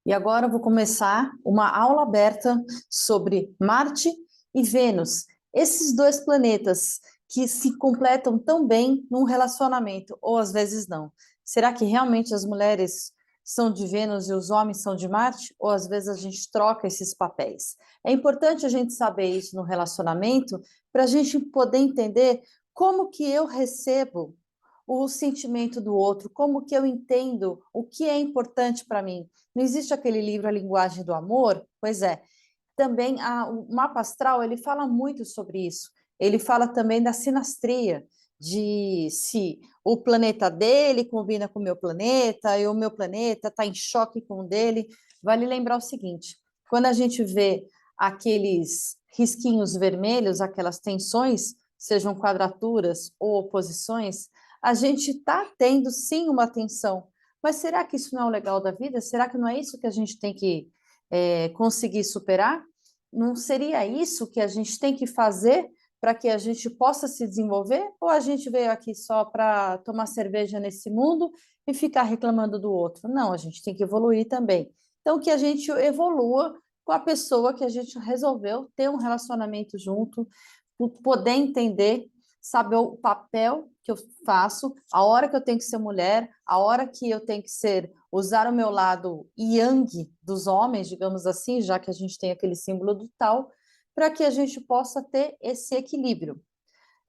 E agora eu vou começar uma aula aberta sobre Marte e Vênus, esses dois planetas que se completam tão bem num relacionamento, ou às vezes não. Será que realmente as mulheres são de Vênus e os homens são de Marte? Ou às vezes a gente troca esses papéis? É importante a gente saber isso no relacionamento para a gente poder entender como que eu recebo o sentimento do outro, como que eu entendo o que é importante para mim. Não existe aquele livro A Linguagem do Amor? Pois é. Também o mapa astral, ele fala muito sobre isso. Ele fala também da sinastria, de se o planeta dele combina com o meu planeta, e o meu planeta está em choque com o dele. Vale lembrar o seguinte, quando a gente vê aqueles risquinhos vermelhos, aquelas tensões, sejam quadraturas ou oposições, a gente está tendo sim uma tensão. Mas será que isso não é o legal da vida? Será que não é isso que a gente tem que conseguir superar? Não seria isso que a gente tem que fazer para que a gente possa se desenvolver? Ou a gente veio aqui só para tomar cerveja nesse mundo e ficar reclamando do outro? Não, a gente tem que evoluir também. Então, que a gente evolua com a pessoa que a gente resolveu ter um relacionamento junto, poder entender, saber o papel que eu faço, a hora que eu tenho que ser mulher, a hora que eu tenho que ser, usar o meu lado yang dos homens, digamos assim, já que a gente tem aquele símbolo do tal, para que a gente possa ter esse equilíbrio.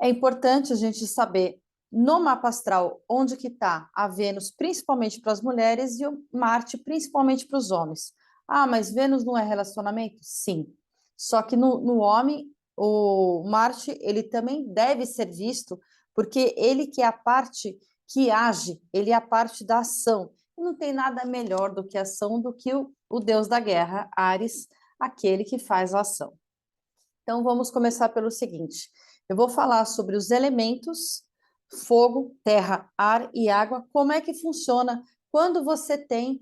É importante a gente saber no mapa astral onde que está a Vênus, principalmente para as mulheres, e o Marte, principalmente para os homens. Ah, mas Vênus não é relacionamento? Sim. Só que no homem, o Marte, ele também deve ser visto, porque ele que é a parte que age, ele é a parte da ação. Não tem nada melhor do que a ação do que o deus da guerra, Ares, aquele que faz a ação. Então, vamos começar pelo seguinte: eu vou falar sobre os elementos fogo, terra, ar e água, como é que funciona quando você tem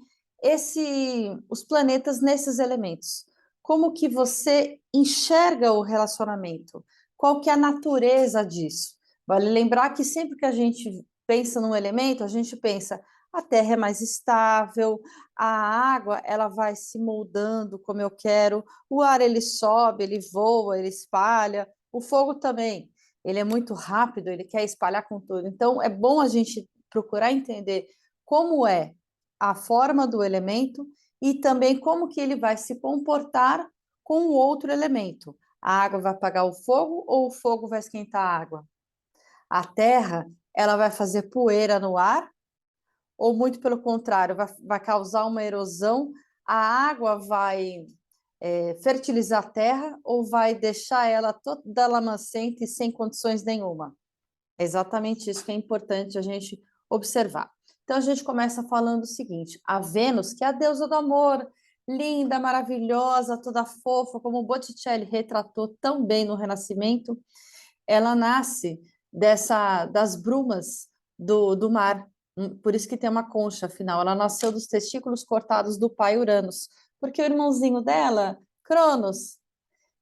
os planetas nesses elementos. Como que você enxerga o relacionamento? Qual que é a natureza disso? Vale lembrar que sempre que a gente pensa num elemento, a gente pensa a terra é mais estável, a água ela vai se moldando como eu quero, o ar ele sobe, ele voa, ele espalha, o fogo também. Ele é muito rápido, ele quer espalhar com tudo. Então é bom a gente procurar entender como é a forma do elemento e também como que ele vai se comportar com o outro elemento. A água vai apagar o fogo ou o fogo vai esquentar a água? A terra, ela vai fazer poeira no ar ou muito pelo contrário, vai causar uma erosão? A água vai fertilizar a terra ou vai deixar ela toda lamacenta e sem condições nenhuma? É exatamente isso que é importante a gente observar. Então a gente começa falando o seguinte: a Vênus, que é a deusa do amor, linda, maravilhosa, toda fofa, como Botticelli retratou tão bem no Renascimento, ela nasce das brumas do mar. Por isso que tem uma concha, afinal. Ela nasceu dos testículos cortados do pai Uranus, porque o irmãozinho dela, Cronos,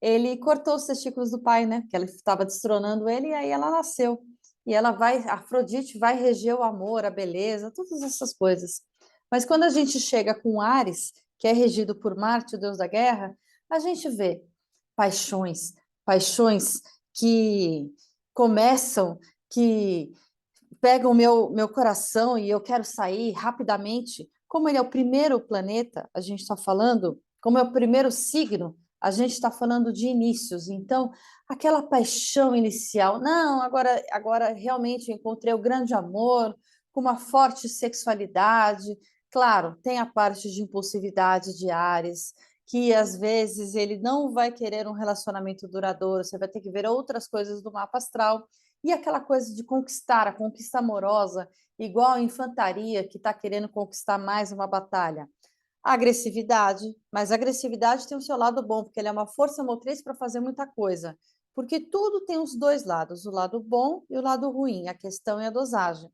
ele cortou os testículos do pai, né? Que ela estava destronando ele, e aí ela nasceu. E ela vai, Afrodite vai reger o amor, a beleza, todas essas coisas. Mas quando a gente chega com Ares, que é regido por Marte, o deus da guerra, a gente vê paixões, paixões que começam, que pegam o meu coração e eu quero sair rapidamente. Como ele é o primeiro planeta, a gente está falando, como é o primeiro signo, a gente está falando de inícios. Então, aquela paixão inicial, não, agora realmente eu encontrei o grande amor, com uma forte sexualidade. Claro, tem a parte de impulsividade de Ares, que às vezes ele não vai querer um relacionamento duradouro, você vai ter que ver outras coisas do mapa astral. E aquela coisa de conquistar, a conquista amorosa, igual a infantaria que está querendo conquistar mais uma batalha. A agressividade, mas a agressividade tem o seu lado bom, porque ele é uma força motriz para fazer muita coisa. Porque tudo tem os dois lados, o lado bom e o lado ruim, a questão é a dosagem.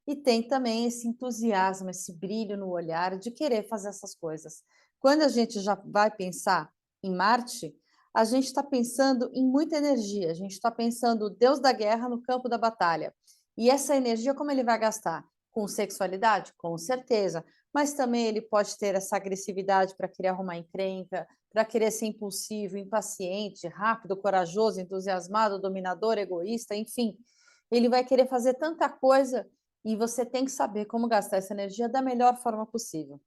E tem também esse entusiasmo, esse brilho no olhar de querer fazer essas coisas. Quando a gente já vai pensar em Marte, a gente está pensando em muita energia, a gente está pensando o deus da guerra no campo da batalha. E essa energia, como ele vai gastar? Com sexualidade? Com certeza. Mas também ele pode ter essa agressividade para querer arrumar encrenca, para querer ser impulsivo, impaciente, rápido, corajoso, entusiasmado, dominador, egoísta, enfim. Ele vai querer fazer tanta coisa e você tem que saber como gastar essa energia da melhor forma possível.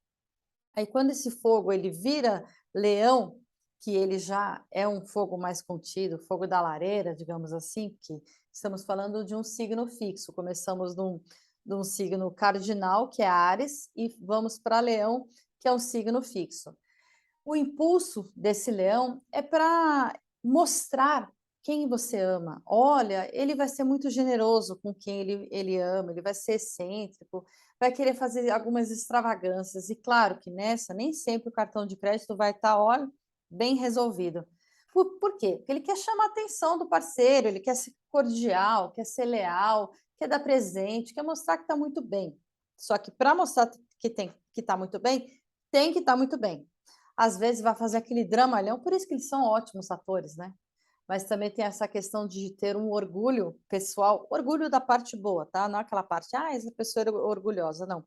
Aí quando esse fogo ele vira leão, que ele já é um fogo mais contido, fogo da lareira, digamos assim, porque estamos falando de um signo fixo. Começamos de um signo cardinal, que é Áries, e vamos para Leão, que é um signo fixo. O impulso desse leão é para mostrar quem você ama. Olha, ele vai ser muito generoso com quem ele ama, ele vai ser excêntrico, vai querer fazer algumas extravagâncias. E claro que nessa, nem sempre o cartão de crédito vai estar, olha, bem resolvido. Por quê? Porque ele quer chamar a atenção do parceiro, ele quer ser cordial, quer ser leal, quer dar presente, quer mostrar que está muito bem. Só que para mostrar que está muito bem, tem que estar muito bem. Às vezes vai fazer aquele dramalhão, por isso que eles são ótimos atores, né? Mas também tem essa questão de ter um orgulho pessoal, orgulho da parte boa, tá? Não aquela parte, essa pessoa é orgulhosa, não.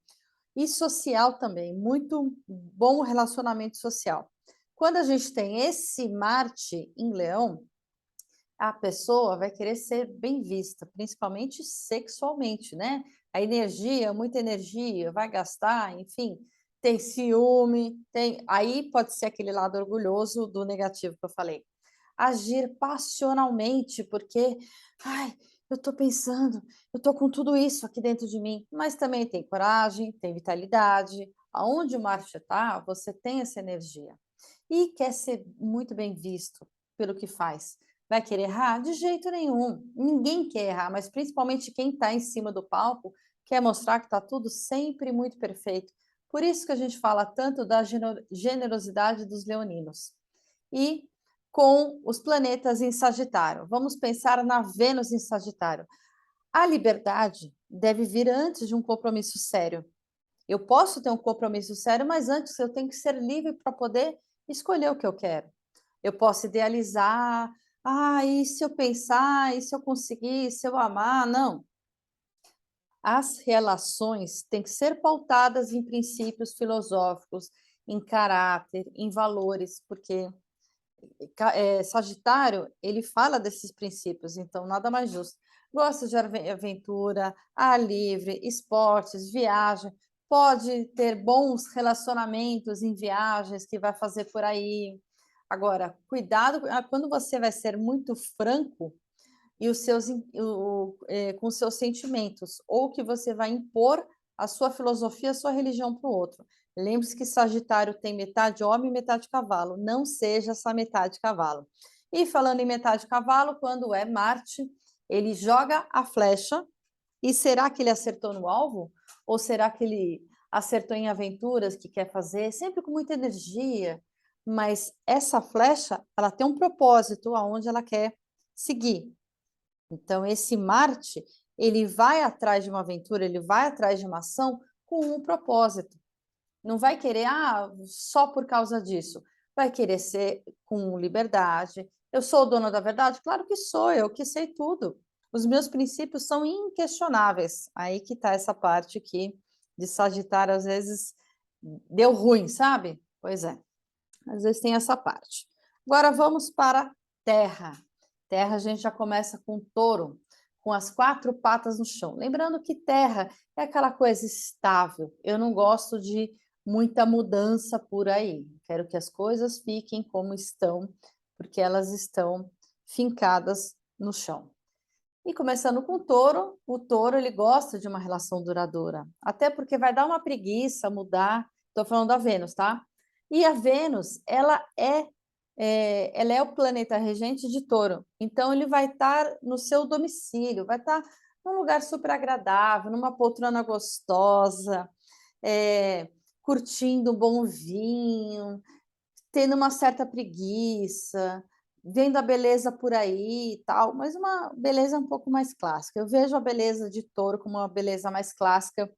E social também, muito bom relacionamento social. Quando a gente tem esse Marte em Leão, a pessoa vai querer ser bem vista, principalmente sexualmente, né? A energia, muita energia, vai gastar, enfim, tem ciúme, tem. Aí pode ser aquele lado orgulhoso do negativo que eu falei. Agir passionalmente, porque, ai, eu estou pensando, eu estou com tudo isso aqui dentro de mim, mas também tem coragem, tem vitalidade. Aonde o Marte está, você tem essa energia. E quer ser muito bem visto pelo que faz. Vai querer errar? De jeito nenhum. Ninguém quer errar, mas principalmente quem está em cima do palco quer mostrar que está tudo sempre muito perfeito. Por isso que a gente fala tanto da generosidade dos leoninos. E com os planetas em Sagitário. Vamos pensar na Vênus em Sagitário. A liberdade deve vir antes de um compromisso sério. Eu posso ter um compromisso sério, mas antes eu tenho que ser livre para poder escolher o que eu quero. Eu posso idealizar, e se eu pensar, e se eu conseguir, e se eu amar? Não. As relações têm que ser pautadas em princípios filosóficos, em caráter, em valores, porque Sagitário, ele fala desses princípios, então nada mais justo. Gosta de aventura, ar livre, esportes, viagem, pode ter bons relacionamentos em viagens que vai fazer por aí. Agora, cuidado quando você vai ser muito franco e com seus sentimentos, ou que você vai impor a sua filosofia, a sua religião para o outro. Lembre-se que Sagitário tem metade homem e metade cavalo. Não seja essa metade cavalo. E falando em metade cavalo, quando é Marte, ele joga a flecha e será que ele acertou no alvo? Ou será que ele acertou em aventuras que quer fazer, sempre com muita energia? Mas essa flecha, ela tem um propósito aonde ela quer seguir. Então, esse Marte, ele vai atrás de uma aventura, ele vai atrás de uma ação com um propósito. Não vai querer, só por causa disso. Vai querer ser com liberdade. Eu sou dona da verdade? Claro que sou, eu que sei tudo. Os meus princípios são inquestionáveis. Aí que está essa parte aqui de Sagitário, às vezes deu ruim, sabe? Pois é, às vezes tem essa parte. Agora vamos para Terra. Terra a gente já começa com Touro, com as 4 patas no chão. Lembrando que Terra é aquela coisa estável. Eu não gosto de muita mudança por aí. Quero que as coisas fiquem como estão, porque elas estão fincadas no chão. E começando com o touro ele gosta de uma relação duradoura, até porque vai dar uma preguiça mudar. Estou falando da Vênus, tá? E a Vênus, ela é o planeta regente de Touro. Então ele vai estar no seu domicílio, vai estar num lugar super agradável, numa poltrona gostosa, curtindo um bom vinho, tendo uma certa preguiça, vendo a beleza por aí e tal, mas uma beleza um pouco mais clássica. Eu vejo a beleza de Touro como uma beleza mais clássica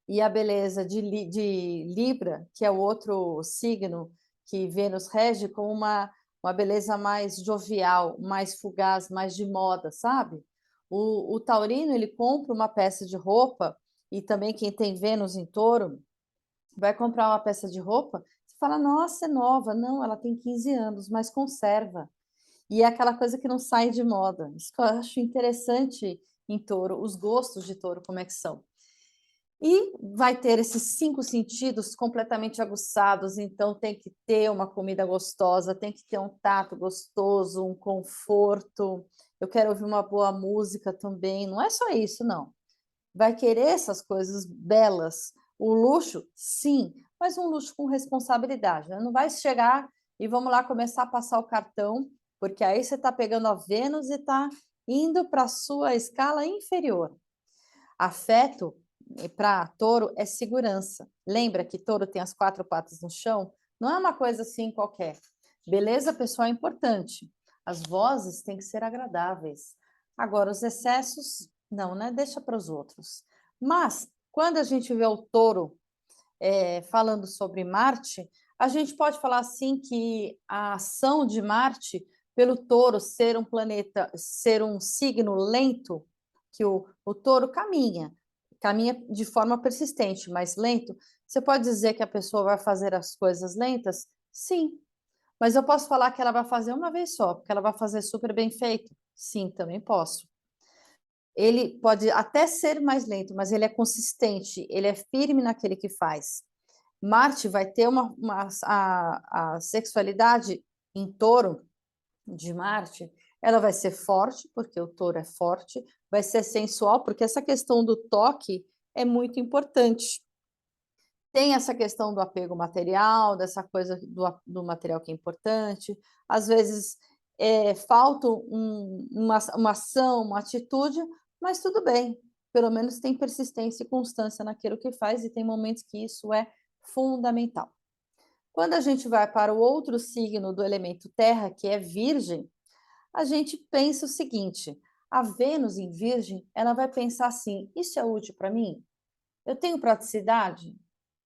e a beleza de Libra, que é o outro signo que Vênus rege, como uma beleza mais jovial, mais fugaz, mais de moda, sabe? O taurino, ele compra uma peça de roupa e também quem tem Vênus em Touro, vai comprar uma peça de roupa, você fala, nossa, é nova. Não, ela tem 15 anos, mas conserva. E é aquela coisa que não sai de moda. Isso que eu acho interessante em Touro, os gostos de Touro, como é que são. E vai ter esses 5 sentidos completamente aguçados, então tem que ter uma comida gostosa, tem que ter um tato gostoso, um conforto. Eu quero ouvir uma boa música também, não é só isso, não. Vai querer essas coisas belas. O luxo, sim, mas um luxo com responsabilidade, né? Não vai chegar e vamos lá começar a passar o cartão, porque aí você está pegando a Vênus e está indo para a sua escala inferior. Afeto, para touro, é segurança. Lembra que touro tem as 4 patas no chão? Não é uma coisa assim qualquer. Beleza pessoal é importante. As vozes têm que ser agradáveis. Agora, os excessos, não, né? Deixa para os outros. Mas, quando a gente vê o touro falando sobre Marte, a gente pode falar assim que a ação de Marte, pelo touro ser um planeta, ser um signo lento, que o touro caminha de forma persistente, mas lento. Você pode dizer que a pessoa vai fazer as coisas lentas? Sim, mas eu posso falar que ela vai fazer uma vez só, porque ela vai fazer super bem feito? Sim, também posso. Ele pode até ser mais lento, mas ele é consistente, ele é firme naquele que faz. Marte vai ter a sexualidade em touro de Marte, ela vai ser forte, porque o touro é forte, vai ser sensual, porque essa questão do toque é muito importante. Tem essa questão do apego material, dessa coisa do material que é importante. Às vezes falta uma ação, uma atitude, mas tudo bem. Pelo menos tem persistência e constância naquilo que faz, e tem momentos que isso é fundamental. Quando a gente vai para o outro signo do elemento terra, que é Virgem, a gente pensa o seguinte: a Vênus em Virgem, ela vai pensar assim: isso é útil para mim? Eu tenho praticidade?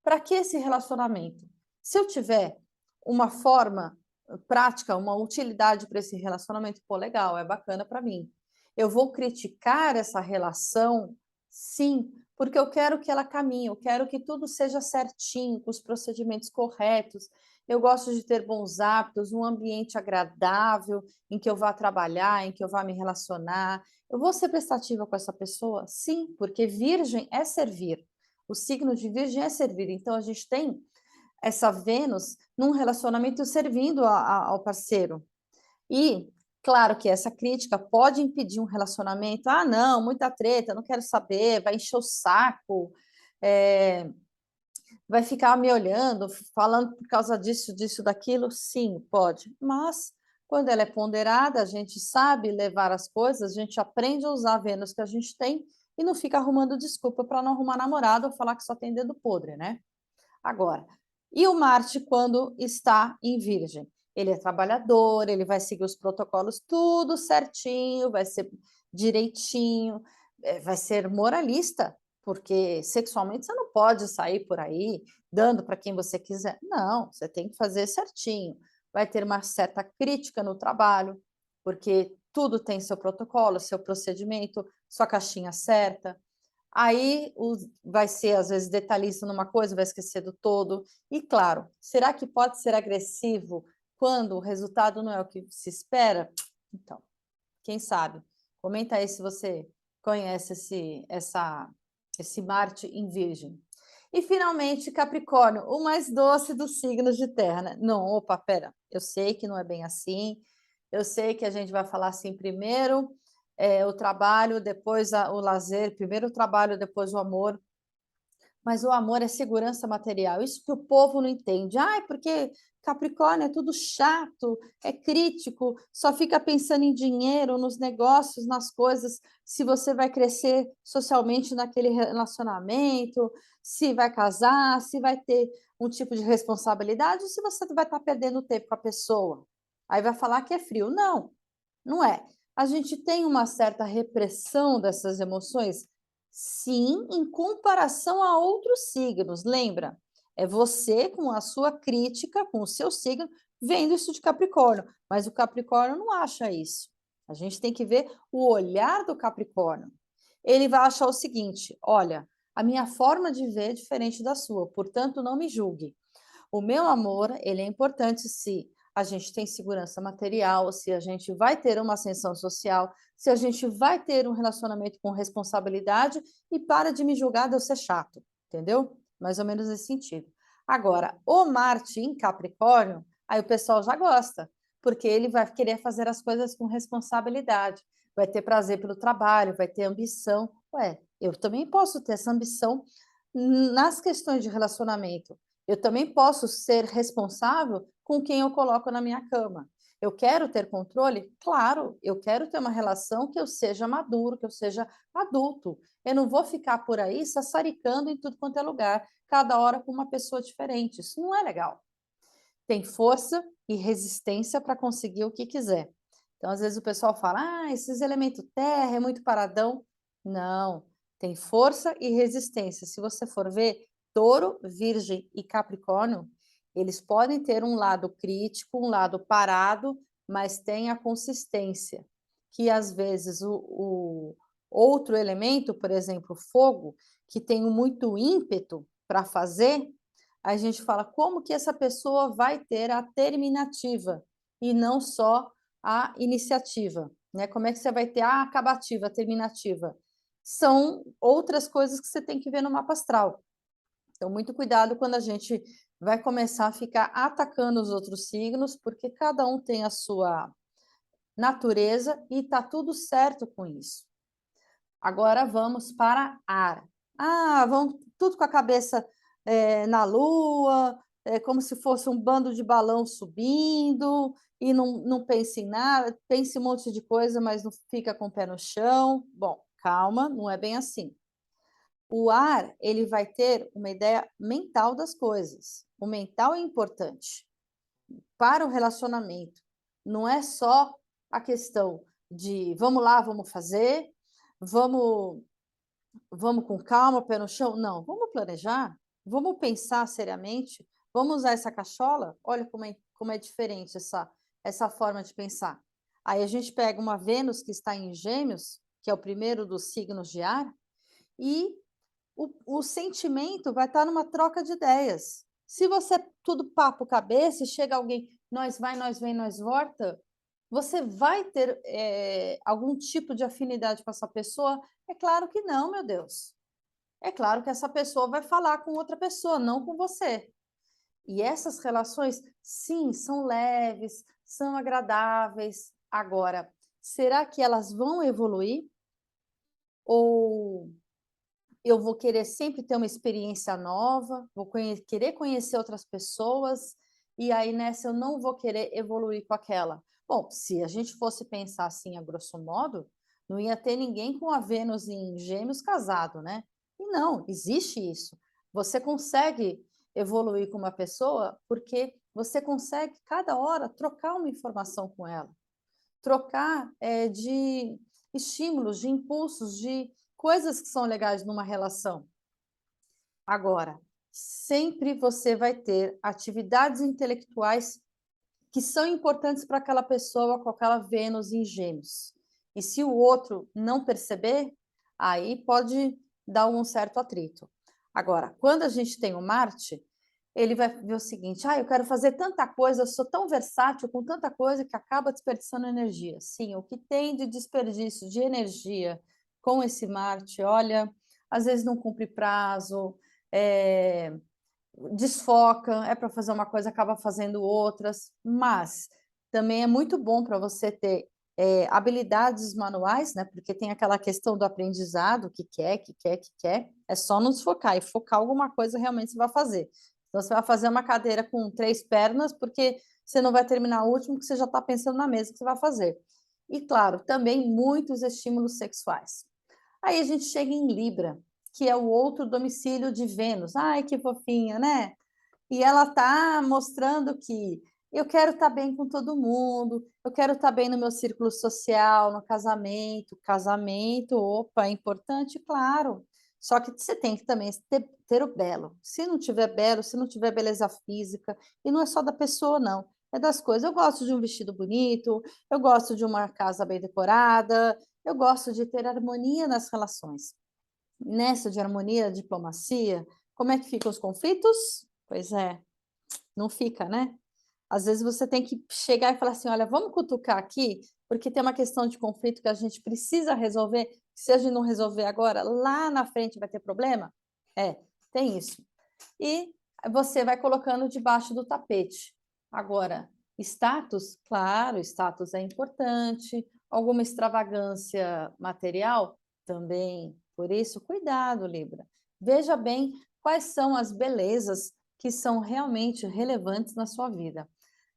Para que esse relacionamento? Se eu tiver uma forma prática, uma utilidade para esse relacionamento, pô, legal, é bacana para mim. Eu vou criticar essa relação? Sim, porque eu quero que ela caminhe, eu quero que tudo seja certinho, com os procedimentos corretos. Eu gosto de ter bons hábitos, um ambiente agradável em que eu vá trabalhar, em que eu vá me relacionar. Eu vou ser prestativa com essa pessoa? Sim, porque virgem é servir. O signo de Virgem é servir. Então, a gente tem essa Vênus num relacionamento servindo ao parceiro. E, claro que essa crítica pode impedir um relacionamento. Ah, não, muita treta, não quero saber, vai encher o saco, vai ficar me olhando, falando por causa disso, disso, daquilo. Sim, pode. Mas, quando ela é ponderada, a gente sabe levar as coisas, a gente aprende a usar a Vênus que a gente tem e não fica arrumando desculpa para não arrumar namorado ou falar que só tem dedo podre, né? Agora, e o Marte quando está em Virgem? Ele é trabalhador, ele vai seguir os protocolos tudo certinho, vai ser direitinho, vai ser moralista, porque sexualmente você não pode sair por aí dando para quem você quiser. Não, você tem que fazer certinho. Vai ter uma certa crítica no trabalho, porque tudo tem seu protocolo, seu procedimento, sua caixinha certa. Aí vai ser, às vezes, detalhista numa coisa, vai esquecer do todo. E, claro, será que pode ser agressivo quando o resultado não é o que se espera? Então, quem sabe? Comenta aí se você conhece esse Marte em Virgem. E, finalmente, Capricórnio, o mais doce dos signos de terra, né? Não, opa, pera, eu sei que não é bem assim, eu sei que a gente vai falar assim primeiro o trabalho, depois o lazer, primeiro o trabalho, depois o amor. Mas o amor é segurança material. Isso que o povo não entende. Ah, porque Capricórnio é tudo chato, é crítico, só fica pensando em dinheiro, nos negócios, nas coisas, se você vai crescer socialmente naquele relacionamento, se vai casar, se vai ter um tipo de responsabilidade, ou se você vai estar perdendo tempo com a pessoa. Aí vai falar que é frio. Não, não é. A gente tem uma certa repressão dessas emoções, sim, em comparação a outros signos. Lembra? É você com a sua crítica, com o seu signo, vendo isso de Capricórnio. Mas o Capricórnio não acha isso. A gente tem que ver o olhar do Capricórnio. Ele vai achar o seguinte: olha, A minha forma de ver é diferente da sua, portanto, não me julgue. O meu amor, ele é importante se a gente tem segurança material, se a gente vai ter uma ascensão social, se a gente vai ter um relacionamento com responsabilidade e para de me julgar de eu ser chato, entendeu? Mais ou menos nesse sentido. Agora, o Marte em Capricórnio, aí o pessoal já gosta, porque ele vai querer fazer as coisas com responsabilidade, vai ter prazer pelo trabalho, vai ter ambição. Ué, eu também posso ter essa ambição nas questões de relacionamento. Eu também posso ser responsável com quem eu coloco na minha cama. Eu quero ter controle? Claro, eu quero ter uma relação que eu seja maduro, que eu seja adulto. Eu não vou ficar por aí sassaricando em tudo quanto é lugar, cada hora com uma pessoa diferente. Isso não é legal. Tem força e resistência para conseguir o que quiser. Então, às vezes o pessoal fala: ah, esses elementos terra é muito paradão. Não, tem força e resistência. Se você for ver, Touro, Virgem e Capricórnio, eles podem ter um lado crítico, um lado parado, mas tem a consistência, que às vezes o outro elemento, por exemplo, fogo, que tem muito ímpeto para fazer, a gente fala como que essa pessoa vai ter a terminativa e não só a iniciativa, né? Como é que você vai ter a acabativa, a terminativa? São outras coisas que você tem que ver no mapa astral. Então, muito cuidado quando a gente vai começar a ficar atacando os outros signos, porque cada um tem a sua natureza e está tudo certo com isso. Agora vamos para ar. Ah, vão tudo com a cabeça na lua, como se fosse um bando de balão subindo, e não pensa em nada, pensa em um monte de coisa, mas não fica com o pé no chão. Bom, calma, não é bem assim. O ar, ele vai ter uma ideia mental das coisas. O mental é importante para o relacionamento. Não é só a questão de vamos lá, vamos fazer, vamos com calma, pé no chão. Não, vamos planejar, vamos pensar seriamente, vamos usar essa cachola. Olha como é diferente essa forma de pensar. Aí a gente pega uma Vênus que está em Gêmeos, que é o primeiro dos signos de ar, e o sentimento vai estar numa troca de ideias. Se você é tudo papo cabeça e chega alguém, nós vai, nós vem, nós volta, você vai ter algum tipo de afinidade com essa pessoa? É claro que não, meu Deus. É claro que essa pessoa vai falar com outra pessoa, não com você. E essas relações, sim, são leves, são agradáveis. Agora, será que elas vão evoluir? Ou eu vou querer sempre ter uma experiência nova, vou querer conhecer outras pessoas, e aí nessa eu não vou querer evoluir com aquela. Bom, se a gente fosse pensar assim, a grosso modo, não ia ter ninguém com a Vênus em Gêmeos casado, né? E não, existe isso. Você consegue evoluir com uma pessoa porque você consegue, cada hora, trocar uma informação com ela, trocar de estímulos, de impulsos, de coisas que são legais numa relação. Agora, sempre você vai ter atividades intelectuais que são importantes para aquela pessoa com aquela Vênus em Gêmeos. E se o outro não perceber, aí pode dar um certo atrito. Agora, quando a gente tem o Marte, ele vai ver o seguinte: eu quero fazer tanta coisa, eu sou tão versátil com tanta coisa que acaba desperdiçando energia. Sim, o que tem de desperdício de energia com esse Marte, olha, às vezes não cumpre prazo, desfoca, é para fazer uma coisa, acaba fazendo outras, mas também é muito bom para você ter habilidades manuais, né? Porque tem aquela questão do aprendizado, que quer, que quer, que quer, é só não desfocar e focar alguma coisa realmente você vai fazer. Então, você vai fazer uma cadeira com 3 pernas, porque você não vai terminar o último, que você já está pensando na mesa que você vai fazer. E, claro, também muitos estímulos sexuais. Aí a gente chega em Libra, que é o outro domicílio de Vênus. Ai, que fofinha, né? E ela está mostrando que eu quero estar bem com todo mundo, eu quero estar bem no meu círculo social, no casamento. Casamento, opa, é importante, claro. Só que você tem que também ter o belo. Se não tiver belo, se não tiver beleza física, e não é só da pessoa, não, é das coisas. Eu gosto de um vestido bonito, eu gosto de uma casa bem decorada, eu gosto de ter harmonia nas relações. nessa de harmonia, diplomacia, como é que ficam os conflitos? Pois é, não fica, né? Às vezes você tem que chegar e falar assim: olha, vamos cutucar aqui, porque tem uma questão de conflito que a gente precisa resolver. Se a gente não resolver agora, lá na frente vai ter problema? É, tem isso. E você vai colocando debaixo do tapete. Agora, status, claro, status é importante. Alguma extravagância material também. Por isso, cuidado, Libra. Veja bem quais são as belezas que são realmente relevantes na sua vida.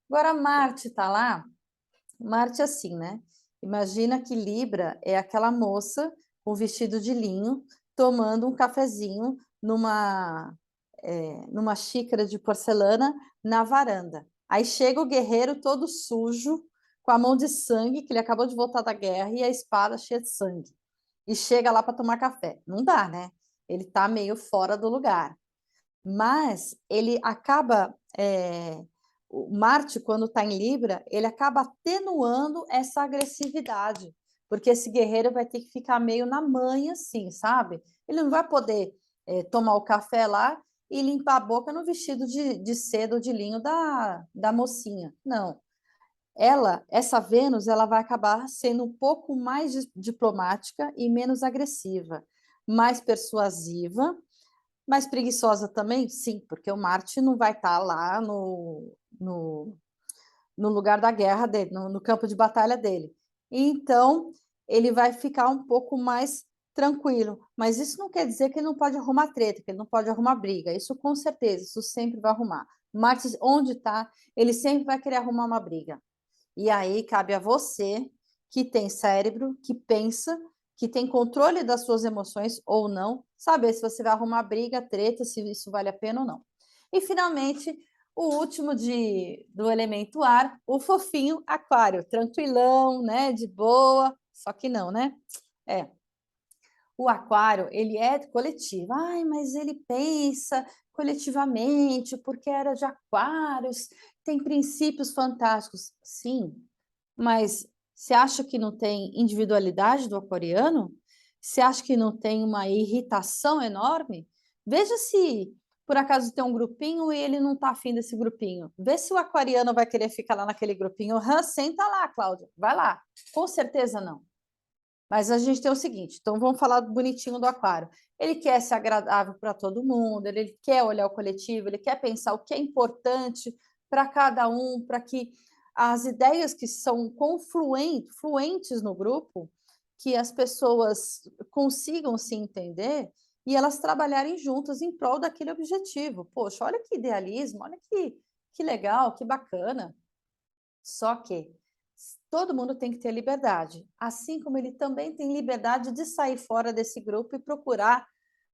Agora, Marte está lá, Marte assim, né? Imagina que Libra é aquela moça com vestido de linho, tomando um cafezinho numa xícara de porcelana na varanda. Aí chega o guerreiro todo sujo, com a mão de sangue, que ele acabou de voltar da guerra, e a espada cheia de sangue. E chega lá para tomar café. Não dá, né? Ele está meio fora do lugar. Mas ele acaba, o Marte, quando está em Libra, ele acaba atenuando essa agressividade, porque esse guerreiro vai ter que ficar meio na manha, assim, sabe? Ele não vai poder tomar o café lá e limpar a boca no vestido de seda ou de linho da mocinha. Não. Essa Vênus, ela vai acabar sendo um pouco mais diplomática e menos agressiva, mais persuasiva, mais preguiçosa também? Sim, porque o Marte não vai estar lá no lugar da guerra dele, no campo de batalha dele. Então, ele vai ficar um pouco mais tranquilo. Mas isso não quer dizer que ele não pode arrumar treta, que ele não pode arrumar briga. Isso com certeza, isso sempre vai arrumar. Marte, onde está, ele sempre vai querer arrumar uma briga. E aí cabe a você, que tem cérebro, que pensa, que tem controle das suas emoções ou não, saber se você vai arrumar briga, treta, se isso vale a pena ou não. E finalmente, o último do elemento ar, o fofinho aquário, tranquilão, né, de boa, só que não, né? É, o aquário, ele é coletivo. Ai, mas ele pensa coletivamente, porque era de aquários, tem princípios fantásticos. Sim, mas você acha que não tem individualidade do aquariano? Você acha que não tem uma irritação enorme? Veja se por acaso tem um grupinho e ele não está afim desse grupinho. Vê se o aquariano vai querer ficar lá naquele grupinho. Senta lá, Cláudia, vai lá. Com certeza não. Mas a gente tem o seguinte, então vamos falar bonitinho do aquário. Ele quer ser agradável para todo mundo, ele quer olhar o coletivo, ele quer pensar o que é importante para cada um, para que as ideias que são fluentes no grupo, que as pessoas consigam se entender e elas trabalharem juntas em prol daquele objetivo. Poxa, olha que idealismo, olha que legal, que bacana. Só que todo mundo tem que ter liberdade, assim como ele também tem liberdade de sair fora desse grupo e procurar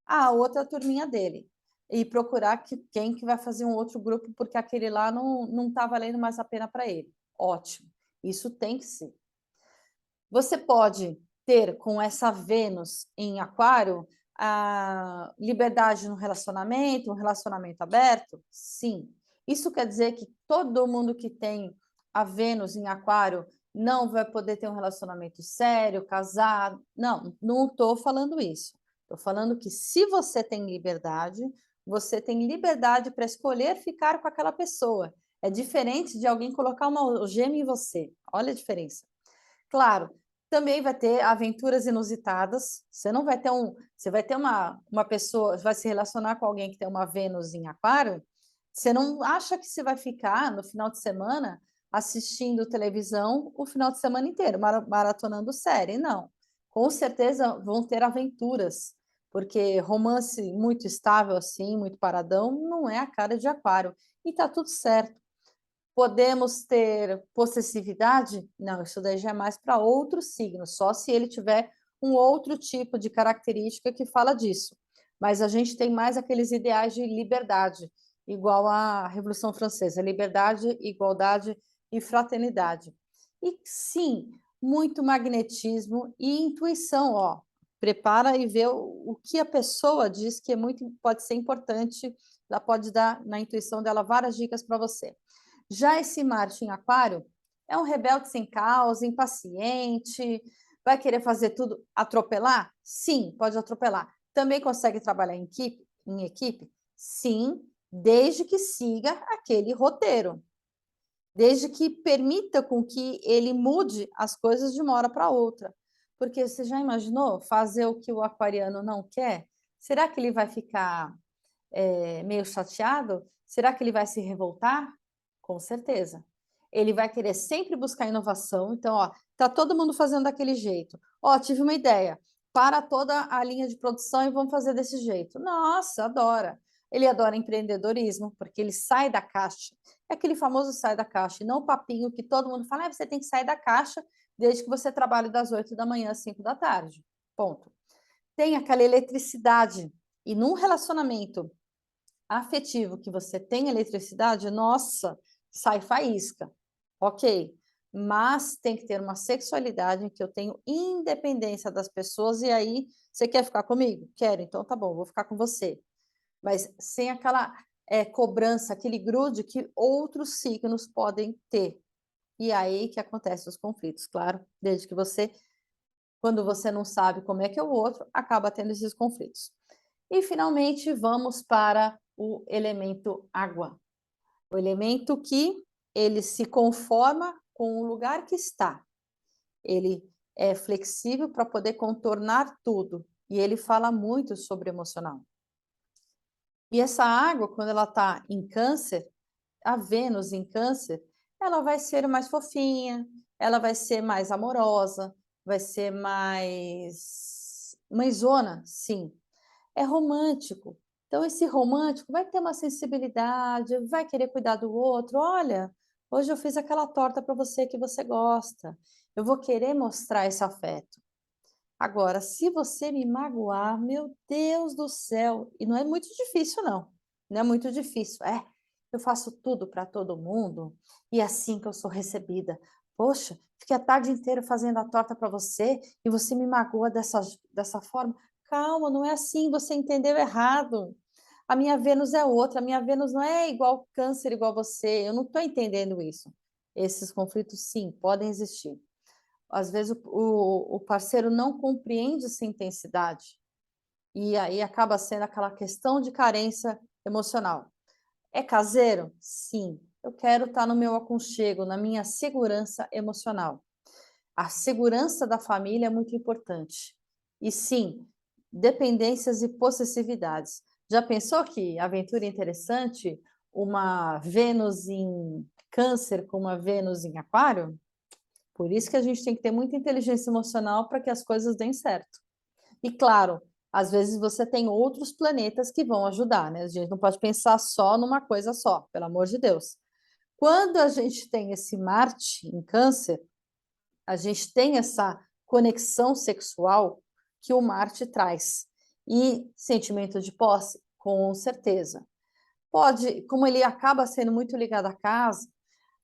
a outra turminha dele. E procurar quem que vai fazer um outro grupo, porque aquele lá não está valendo mais a pena para ele. Ótimo, isso tem que ser. Você pode ter com essa Vênus em Aquário a liberdade no relacionamento, um relacionamento aberto? Sim. Isso quer dizer que todo mundo que tem a Vênus em Aquário não vai poder ter um relacionamento sério, casado? Não, não estou falando isso. Estou falando que se você tem liberdade para escolher ficar com aquela pessoa. É diferente de alguém colocar uma algema em você. Olha a diferença. Claro, também vai ter aventuras inusitadas. Você não vai ter você vai ter uma pessoa, vai se relacionar com alguém que tem uma Vênus em Aquário. Você não acha que você vai ficar no final de semana assistindo televisão o final de semana inteiro, maratonando série? Não. Com certeza vão ter aventuras, porque romance muito estável assim, muito paradão, não é a cara de Aquário. E tá tudo certo. Podemos ter possessividade? Não, isso daí já é mais para outro signo, só se ele tiver um outro tipo de característica que fala disso. Mas a gente tem mais aqueles ideais de liberdade, igual à Revolução Francesa, liberdade, igualdade e fraternidade. E sim, muito magnetismo e intuição, ó. Prepara e vê o que a pessoa diz que é muito, pode ser importante, ela pode dar na intuição dela várias dicas para você. Já esse Marte em Aquário é um rebelde sem causa, impaciente, vai querer fazer tudo, atropelar? Sim, pode atropelar, Também consegue trabalhar em equipe? Sim, desde que siga aquele roteiro, desde que permita com que ele mude as coisas de uma hora para outra. Porque você já imaginou fazer o que o aquariano não quer? Será que ele vai ficar meio chateado? Será que ele vai se revoltar? Com certeza. Ele vai querer sempre buscar inovação. Então, ó, tá todo mundo fazendo daquele jeito. Ó, tive uma ideia. Para toda a linha de produção e vamos fazer desse jeito. Nossa, adora. Ele adora empreendedorismo, porque ele sai da caixa. É aquele famoso sai da caixa, e não o papinho que todo mundo fala, você tem que sair da caixa desde que você trabalhe das 8 da manhã às 5 da tarde. Ponto. Tem aquela eletricidade. E num relacionamento afetivo que você tem eletricidade, nossa, sai faísca, ok. Mas tem que ter uma sexualidade em que eu tenho independência das pessoas, e aí, você quer ficar comigo? Quero, então tá bom, vou ficar com você. Mas sem aquela cobrança, aquele grude que outros signos podem ter. E aí que acontecem os conflitos, claro, desde que você, quando você não sabe como é que é o outro, acaba tendo esses conflitos. E finalmente vamos para o elemento água. O elemento que ele se conforma com o lugar que está. Ele é flexível para poder contornar tudo. E ele fala muito sobre emocional. E essa água, quando ela está em câncer, a Vênus em câncer, ela vai ser mais fofinha, ela vai ser mais amorosa, vai ser mais mãezona, sim. É romântico. Então, esse romântico vai ter uma sensibilidade, vai querer cuidar do outro. Olha, hoje eu fiz aquela torta para você que você gosta. Eu vou querer mostrar esse afeto. Agora, se você me magoar, meu Deus do céu, e não é muito difícil, não. Não é muito difícil. Eu faço tudo para todo mundo e é assim que eu sou recebida. Poxa, fiquei a tarde inteira fazendo a torta para você e você me magoa dessa forma. Calma, não é assim, você entendeu errado. A minha Vênus é outra, a minha Vênus não é igual câncer, igual você. Eu não estou entendendo isso. Esses conflitos, sim, podem existir. Às vezes o parceiro não compreende essa intensidade, e aí acaba sendo aquela questão de carência emocional. É caseiro? Sim. Eu quero estar no meu aconchego, na minha segurança emocional. A segurança da família é muito importante. E sim, dependências e possessividades. Já pensou que aventura interessante? Uma Vênus em Câncer com uma Vênus em Aquário? Por isso que a gente tem que ter muita inteligência emocional para que as coisas deem certo. E claro, às vezes você tem outros planetas que vão ajudar, né? A gente não pode pensar só numa coisa só, pelo amor de Deus. Quando a gente tem esse Marte em Câncer, a gente tem essa conexão sexual que o Marte traz. E sentimento de posse, com certeza. Pode, como ele acaba sendo muito ligado à casa,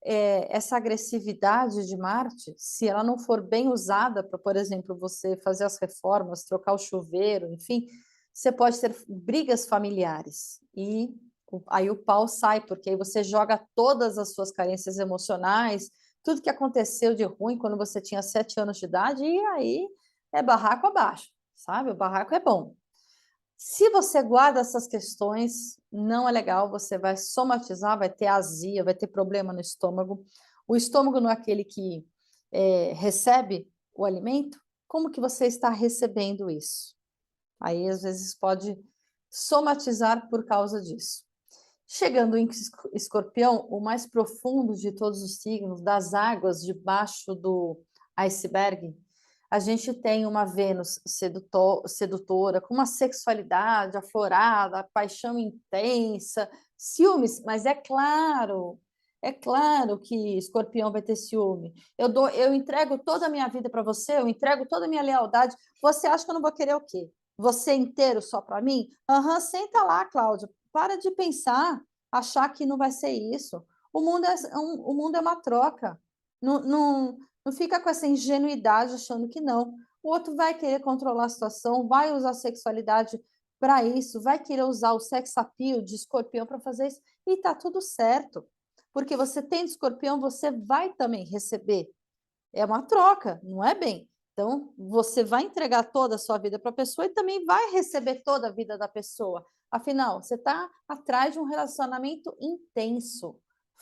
essa agressividade de Marte, se ela não for bem usada para, por exemplo, você fazer as reformas, trocar o chuveiro, enfim, você pode ter brigas familiares. E aí o pau sai, porque aí você joga todas as suas carências emocionais, tudo que aconteceu de ruim quando você tinha 7 anos de idade, e aí é barraco abaixo, sabe? O barraco é bom. Se você guarda essas questões, não é legal, você vai somatizar, vai ter azia, vai ter problema no estômago. O estômago não é aquele que recebe o alimento? Como que você está recebendo isso? Aí, às vezes, pode somatizar por causa disso. Chegando em Escorpião, o mais profundo de todos os signos, das águas debaixo do iceberg, a gente tem uma Vênus sedutora, com uma sexualidade aflorada, paixão intensa, ciúmes, mas é claro que Escorpião vai ter ciúme. Eu entrego toda a minha vida para você, eu entrego toda a minha lealdade. Você acha que eu não vou querer o quê? Você inteiro só para mim? Aham, senta lá, Cláudia. Para de pensar, achar que não vai ser isso. O mundo é uma troca. Não fica com essa ingenuidade achando que não. O outro vai querer controlar a situação, vai usar a sexualidade para isso, vai querer usar o sex appeal de Escorpião para fazer isso, e está tudo certo. Porque você tem de Escorpião, você vai também receber. É uma troca, não é bem? Então, você vai entregar toda a sua vida para a pessoa e também vai receber toda a vida da pessoa. Afinal, você está atrás de um relacionamento intenso,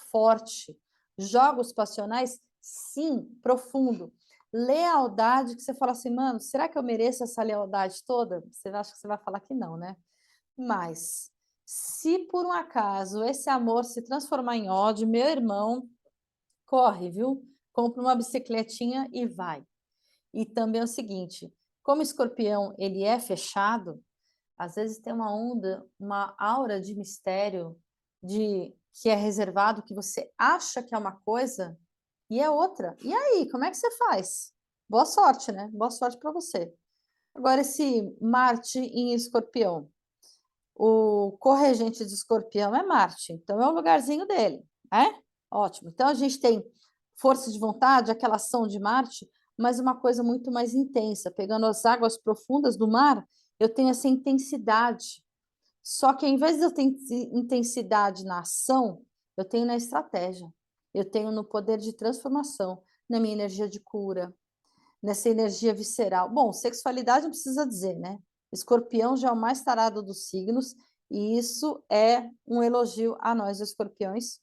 forte. Jogos passionais, sim, profundo. Lealdade, que você fala assim, mano, será que eu mereço essa lealdade toda? Você acha que você vai falar que não, né? Mas, se por um acaso esse amor se transformar em ódio, meu irmão, corre, viu? Compra uma bicicletinha e vai. E também é o seguinte, como o escorpião ele é fechado, às vezes tem uma onda, uma aura de mistério, de que é reservado, que você acha que é uma coisa e é outra. E aí, como é que você faz? Boa sorte, né? Boa sorte para você. Agora, esse Marte em Escorpião, o corregente de Escorpião é Marte, então é o lugarzinho dele, né? Ótimo. Então a gente tem força de vontade, aquela ação de Marte, mas uma coisa muito mais intensa. Pegando as águas profundas do mar, eu tenho essa intensidade. Só que ao invés de eu ter intensidade na ação, eu tenho na estratégia. Eu tenho no poder de transformação, na minha energia de cura, nessa energia visceral. Bom, sexualidade não precisa dizer, né? Escorpião já é o mais tarado dos signos, e isso é um elogio a nós, escorpiões.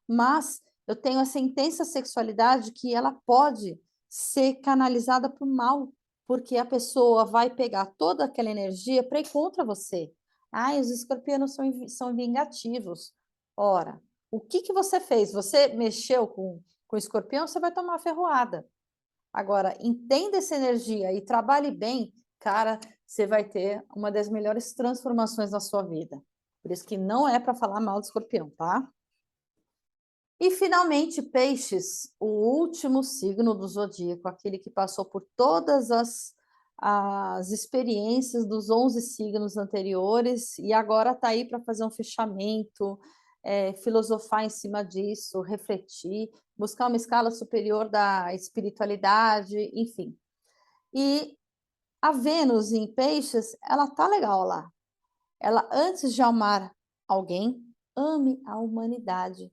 Mas eu tenho essa intensa sexualidade que ela pode ser canalizada para o mal, porque a pessoa vai pegar toda aquela energia para ir contra você. Ai, os escorpianos são vingativos. Ora, o que que você fez? Você mexeu com o escorpião, você vai tomar uma ferroada. Agora, entenda essa energia e trabalhe bem, cara, você vai ter uma das melhores transformações na sua vida. Por isso que não é para falar mal do escorpião, tá? E finalmente, peixes, o último signo do zodíaco, aquele que passou por todas as experiências dos 11 signos anteriores e agora está aí para fazer um fechamento, filosofar em cima disso, refletir, buscar uma escala superior da espiritualidade, enfim. E a Vênus em peixes, ela tá legal lá. Ela, antes de amar alguém, ame a humanidade.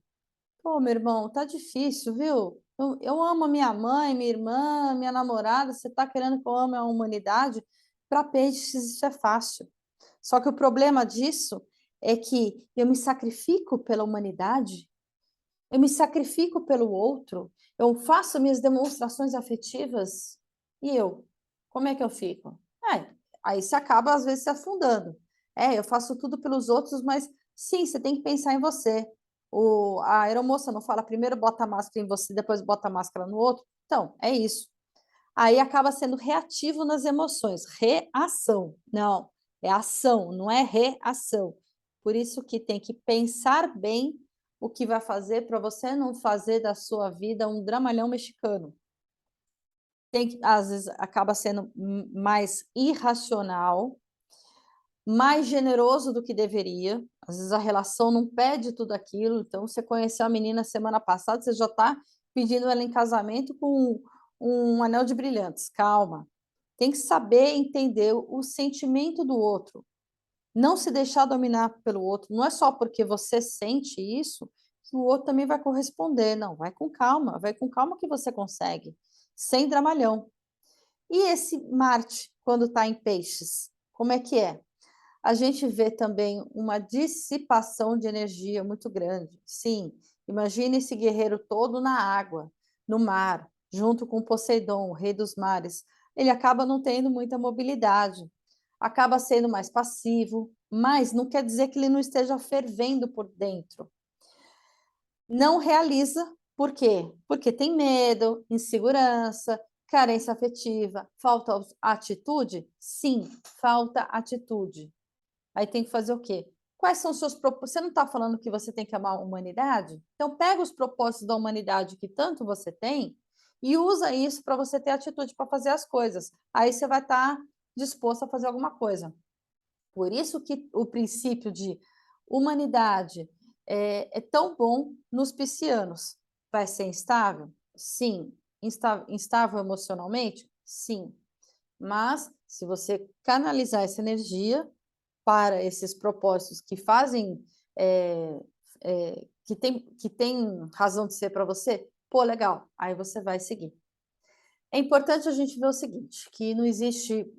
Pô, meu irmão, tá difícil, viu? Eu amo a minha mãe, minha irmã, minha namorada. Você tá querendo que eu ame a humanidade? Para peixes, isso é fácil. Só que o problema disso é que eu me sacrifico pela humanidade, eu me sacrifico pelo outro, eu faço minhas demonstrações afetivas e eu, como é que eu fico? Aí você acaba, às vezes, se afundando. Eu faço tudo pelos outros, mas sim, você tem que pensar em você. A aeromoça não fala primeiro bota a máscara em você, depois bota a máscara no outro? Então, é isso. Aí acaba sendo reativo nas emoções, reação. Não, é ação, não é reação. Por isso que tem que pensar bem o que vai fazer para você não fazer da sua vida um dramalhão mexicano. Tem que, às vezes acaba sendo mais irracional, mais generoso do que deveria. Às vezes a relação não pede tudo aquilo, então você conheceu a menina semana passada, você já está pedindo ela em casamento com um anel de brilhantes. Calma. Tem que saber entender o sentimento do outro, não se deixar dominar pelo outro. Não é só porque você sente isso que o outro também vai corresponder. Não, vai com calma que você consegue, sem dramalhão. E esse Marte, quando está em peixes, como é que é? A gente vê também uma dissipação de energia muito grande. Sim, imagine esse guerreiro todo na água, no mar, junto com Poseidon, o rei dos mares. Ele acaba não tendo muita mobilidade, acaba sendo mais passivo, mas não quer dizer que ele não esteja fervendo por dentro. Não realiza, por quê? Porque tem medo, insegurança, carência afetiva, falta atitude? Sim, falta atitude. Aí tem que fazer o quê? Quais são os seus propósitos? Você não está falando que você tem que amar a humanidade? Então, pega os propósitos da humanidade que tanto você tem e usa isso para você ter atitude para fazer as coisas. Aí você vai estar disposto a fazer alguma coisa. Por isso que o princípio de humanidade é tão bom nos piscianos. Vai ser instável? Sim. Instável emocionalmente? Sim. Mas, se você canalizar essa energia para esses propósitos que fazem, que tem razão de ser para você, pô, legal, aí você vai seguir. É importante a gente ver o seguinte, que não existe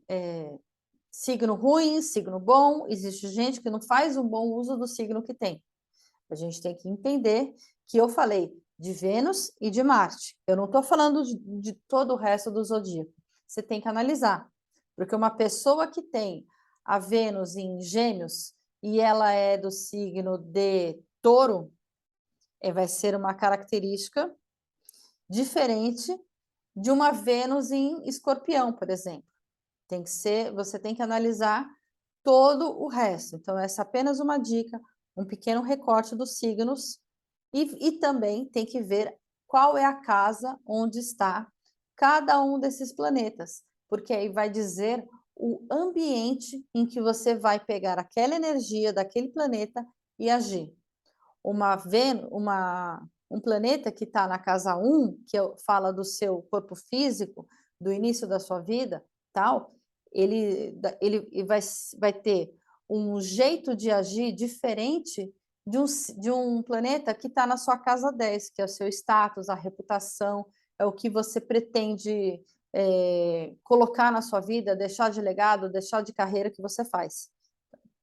signo ruim, signo bom, existe gente que não faz um bom uso do signo que tem. A gente tem que entender que eu falei de Vênus e de Marte. Eu não estou falando de todo o resto do zodíaco. Você tem que analisar. Porque uma pessoa que tem a Vênus em Gêmeos e ela é do signo de Touro, vai ser uma característica diferente de uma Vênus em Escorpião, por exemplo. Tem que ser, você tem que analisar todo o resto. Então, essa é apenas uma dica, um pequeno recorte dos signos, e também tem que ver qual é a casa onde está cada um desses planetas, porque aí vai dizer o ambiente em que você vai pegar aquela energia daquele planeta e agir. Um planeta que está na casa 1, que fala do seu corpo físico, do início da sua vida, tal, ele vai ter um jeito de agir diferente de um planeta que está na sua casa 10, que é o seu status, a reputação, é o que você pretende colocar na sua vida, deixar de legado, deixar de carreira que você faz.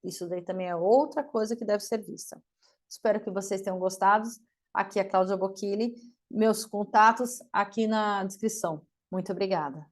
Isso daí também é outra coisa que deve ser vista. Espero que vocês tenham gostado. Aqui é a Cláudia Bocchili, meus contatos aqui na descrição. Muito obrigada.